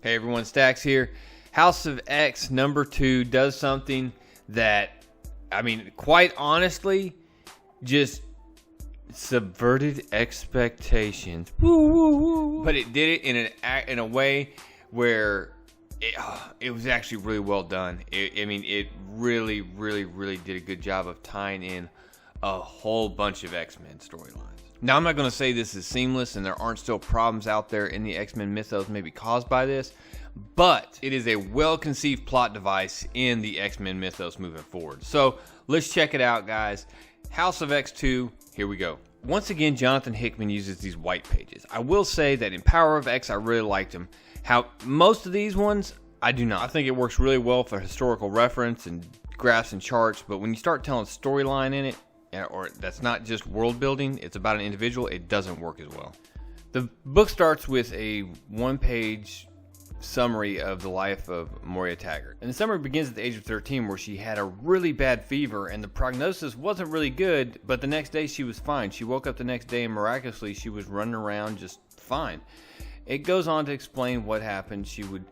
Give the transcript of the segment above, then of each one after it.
Hey everyone, Stacks here. House of X number 2 does something that, quite honestly, just subverted expectations. But it did it in a way where it was actually really well done. It really did a good job of tying in a whole bunch of X-Men storylines. Now, I'm not going to say this is seamless and there aren't still problems out there in the X-Men mythos maybe caused by this, but it is a well-conceived plot device in the X-Men mythos moving forward. So let's check it out, guys. House of X2, here we go. Once again, Jonathan Hickman uses these white pages. I will say that in Power of X, I really liked them. How most of these ones, I do not. I think it works really well for historical reference and graphs and charts, but when you start telling storyline in it, or that's not just world building, it's about an individual, it doesn't work as well. The book starts with a one-page summary of the life of Moria Taggart. And the summary begins at the age of 13, where she had a really bad fever and the prognosis wasn't really good, but the next day she was fine. She woke up the next day and miraculously she was running around just fine. It goes on to explain what happened. She would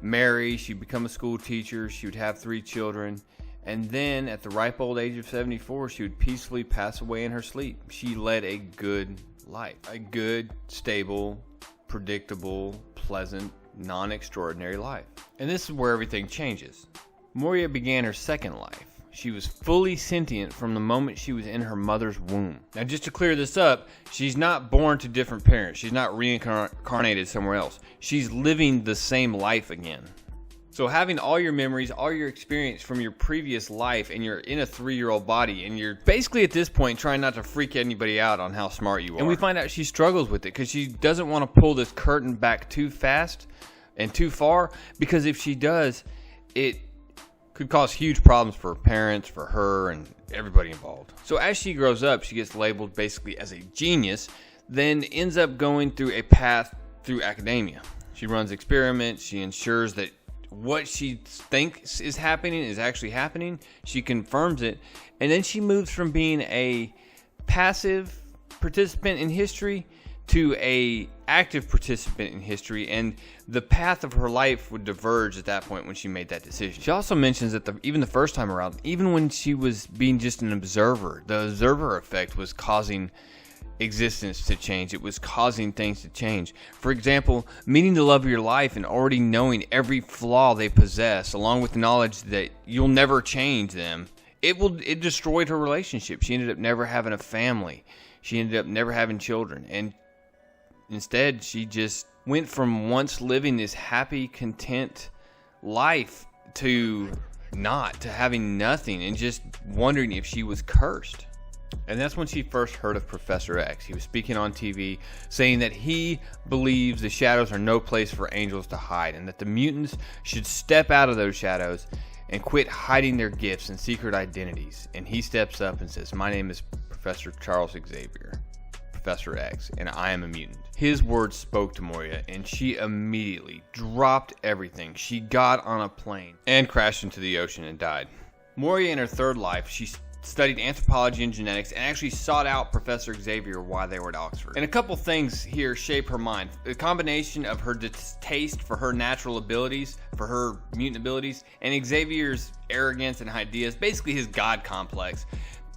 marry, she'd become a school teacher, she would have 3 children, and then at the ripe old age of 74, she would peacefully pass away in her sleep. She led a good life. A good, stable, predictable, pleasant, non-extraordinary life. And this is where everything changes. Moria began her second life. She was fully sentient from the moment she was in her mother's womb. Now, just to clear this up, she's not born to different parents. She's not reincarnated somewhere else. She's living the same life again. So having all your memories, all your experience from your previous life, and you're in a 3-year-old body, and you're basically at this point trying not to freak anybody out on how smart you are. And we find out she struggles with it because she doesn't want to pull this curtain back too fast and too far, because if she does, it could cause huge problems for her parents, for her, and everybody involved. So as she grows up, she gets labeled basically as a genius, then ends up going through a path through academia. She runs experiments, she ensures that what she thinks is happening is actually happening. She confirms it, and then she moves from being a passive participant in history to a active participant in history, and the path of her life would diverge at that point when she made that decision. She also mentions that even the first time around, even when she was being just an observer, the observer effect was causing existence to change. It was causing things to change. For example, meeting the love of your life and already knowing every flaw they possess, along with the knowledge that you'll never change them, it destroyed her relationship. She ended up never having a family. She ended up never having children, and instead she just went from once living this happy, content life to having nothing and just wondering if she was cursed. And that's when she first heard of Professor X. He was speaking on TV saying that he believes the shadows are no place for angels to hide, and that the mutants should step out of those shadows and quit hiding their gifts and secret identities. And he steps up and says, "My name is Professor Charles Xavier, Professor X, and I am a mutant." His words spoke to Moria, and she immediately dropped everything. She got on a plane and crashed into the ocean and died. Moria, in her third life, she studied anthropology and genetics and actually sought out Professor Xavier while they were at Oxford. And a couple things here shape her mind. The combination of her distaste for her natural abilities, for her mutant abilities, and Xavier's arrogance and ideas, basically his God complex,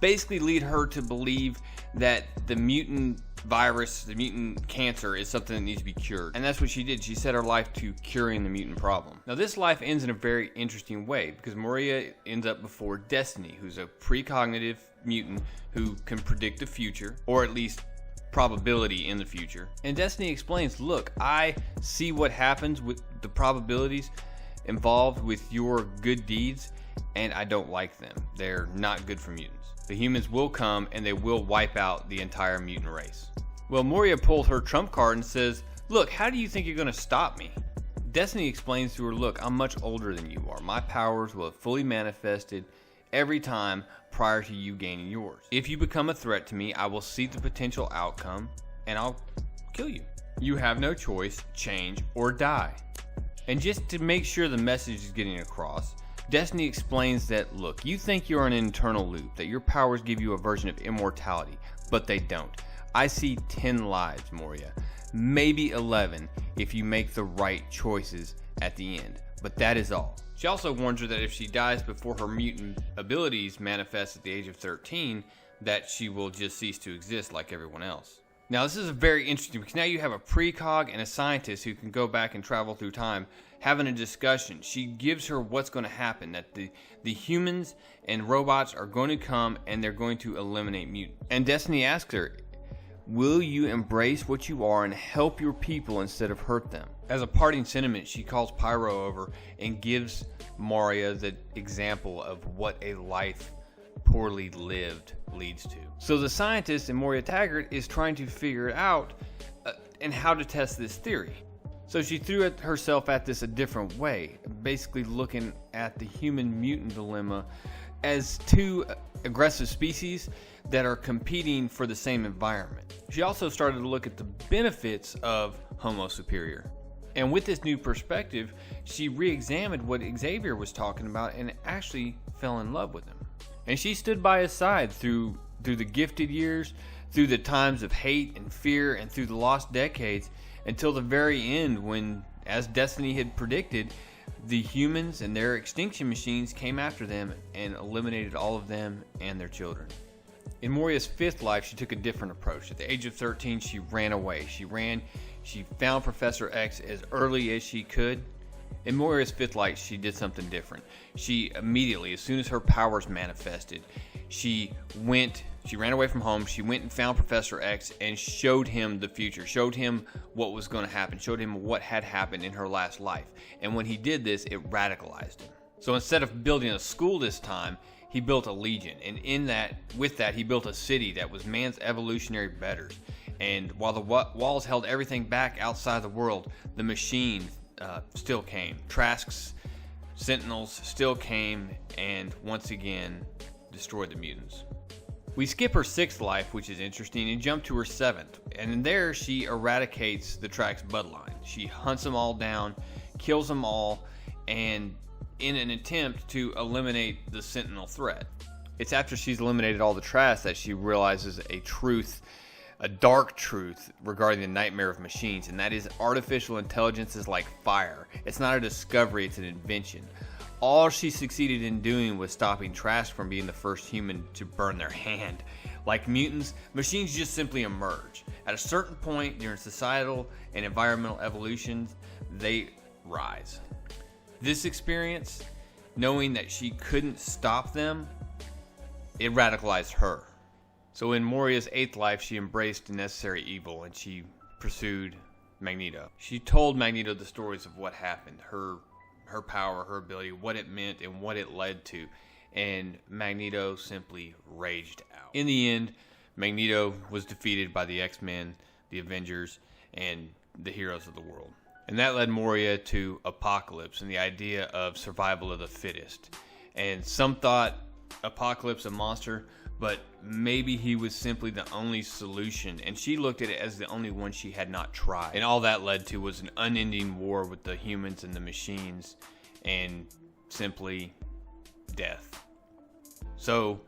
basically lead her to believe that the mutant virus, the mutant cancer, is something that needs to be cured. And that's what she did. She set her life to curing the mutant problem. Now, this life ends in a very interesting way, because Moria ends up before Destiny, who's a precognitive mutant who can predict the future, or at least probability in the future. And Destiny explains, look, I see what happens with the probabilities involved with your good deeds, and I don't like them. They're not good for mutants. The humans will come and they will wipe out the entire mutant race. Well, Moria pulls her trump card and says, look, how do you think you're going to stop me? Destiny explains to her, look, I'm much older than you are. My powers will have fully manifested every time prior to you gaining yours. If you become a threat to me, I will see the potential outcome and I'll kill you. You have no choice, change, or die. And just to make sure the message is getting across, Destiny explains that, look, you think you're in an internal loop, that your powers give you a version of immortality, but they don't. I see 10 lives, Moria. Maybe 11 if you make the right choices at the end. But that is all. She also warns her that if she dies before her mutant abilities manifest at the age of 13, that she will just cease to exist like everyone else. Now this is very interesting because now you have a precog and a scientist who can go back and travel through time having a discussion. She gives her what's going to happen, that the humans and robots are going to come and they're going to eliminate mutants. And Destiny asks her, will you embrace what you are and help your people instead of hurt them? As a parting sentiment, she calls Pyro over and gives Moria the example of what a life poorly lived leads to. So the scientist in Moria Taggart is trying to figure out and how to test this theory. So she threw herself at this a different way, basically looking at the human mutant dilemma as two aggressive species that are competing for the same environment. She also started to look at the benefits of Homo superior. And with this new perspective, she re-examined what Xavier was talking about and actually fell in love with him. And she stood by his side through the gifted years, through the times of hate and fear, and through the lost decades, until the very end when, as Destiny had predicted, the humans and their extinction machines came after them and eliminated all of them and their children. In Moria's fifth life, she took a different approach. At the age of 13, she ran away. She found Professor X as early as she could. In Moria's fifth life, she did something different. She immediately, as soon as her powers manifested, she ran away from home, she went and found Professor X and showed him the future, showed him what was going to happen, showed him what had happened in her last life. And when he did this, it radicalized him. So instead of building a school this time, he built a legion. And with that, he built a city that was man's evolutionary betters. And while the walls held everything back outside the world, the machines still came. Trask's Sentinels still came and once again destroyed the mutants. We skip her sixth life, which is interesting, and jump to her seventh. And in there, she eradicates the Trax bloodline. She hunts them all down, kills them all, and in an attempt to eliminate the Sentinel threat. It's after she's eliminated all the Trask that she realizes a dark truth regarding the nightmare of machines, and that is artificial intelligence is like fire. It's not a discovery, it's an invention. All she succeeded in doing was stopping Trask from being the first human to burn their hand. Like mutants, machines just simply emerge. At a certain point during societal and environmental evolution, they rise. This experience, knowing that she couldn't stop them, it radicalized her. So in Moria's eighth life, she embraced the necessary evil and she pursued Magneto. She told Magneto the stories of what happened, her power, her ability, what it meant, and what it led to. And Magneto simply raged out. In the end, Magneto was defeated by the X-Men, the Avengers, and the heroes of the world. And that led Moria to Apocalypse and the idea of survival of the fittest. And some thought Apocalypse a monster, but maybe he was simply the only solution, and she looked at it as the only one she had not tried. And all that led to was an unending war with the humans and the machines, and simply death. So,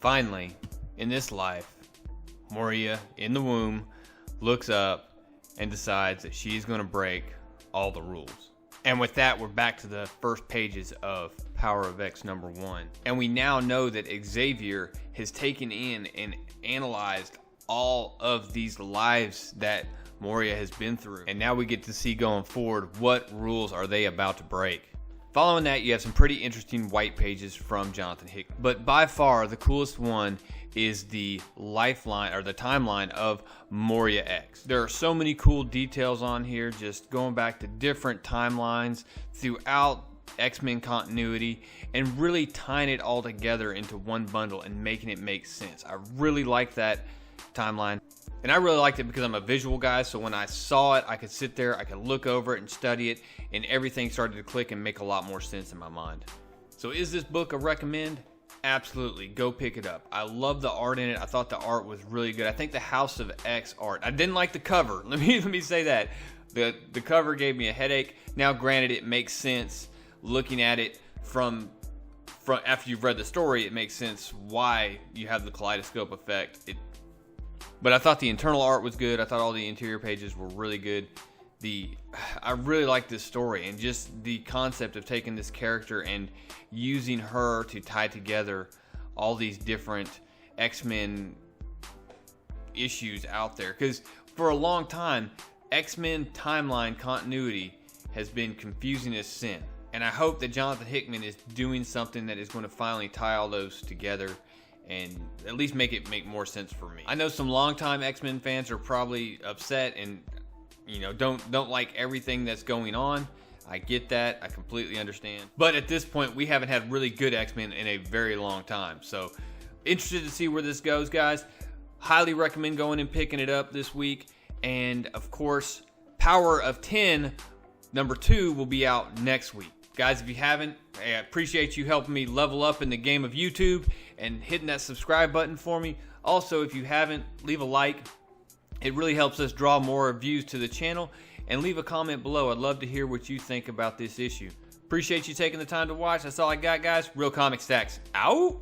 finally, in this life, Moria, in the womb, looks up and decides that she's going to break all the rules. And with that, we're back to the first pages of Power of X #1. And we now know that Xavier has taken in and analyzed all of these lives that Moria has been through. And now we get to see going forward, what rules are they about to break. Following that, you have some pretty interesting white pages from Jonathan Hickman. But by far, the coolest one is the lifeline or the timeline of Moria X. There are so many cool details on here, just going back to different timelines throughout X-Men continuity and really tying it all together into one bundle and making it make sense. I really like that timeline. And I really liked it because I'm a visual guy, so when I saw it, I could sit there, I could look over it and study it, and everything started to click and make a lot more sense in my mind. So is this book a recommend? Absolutely. Go pick it up. I love the art in it. I thought the art was really good. I think the House of X art. I didn't like the cover. Let me say that. The cover gave me a headache. Now, granted, it makes sense looking at it from after you've read the story. It makes sense why you have the kaleidoscope effect. But I thought the internal art was good. I thought all the interior pages were really good. I really like this story, and just the concept of taking this character and using her to tie together all these different X-Men issues out there. Because for a long time, X-Men timeline continuity has been confusing as sin. And I hope that Jonathan Hickman is doing something that is going to finally tie all those together and at least make it make more sense for me. I know some longtime X-Men fans are probably upset and don't like everything that's going on. I get that. I completely understand. But at this point, we haven't had really good X-Men in a very long time. So interested to see where this goes, guys. Highly recommend going and picking it up this week. And of course, Power of 10 number 2 will be out next week. Guys, if you haven't, I appreciate you helping me level up in the game of YouTube and hitting that subscribe button for me. Also, if you haven't, leave a like. It really helps us draw more views to the channel. And leave a comment below. I'd love to hear what you think about this issue. Appreciate you taking the time to watch. That's all I got, guys. Real Comic Stacks out.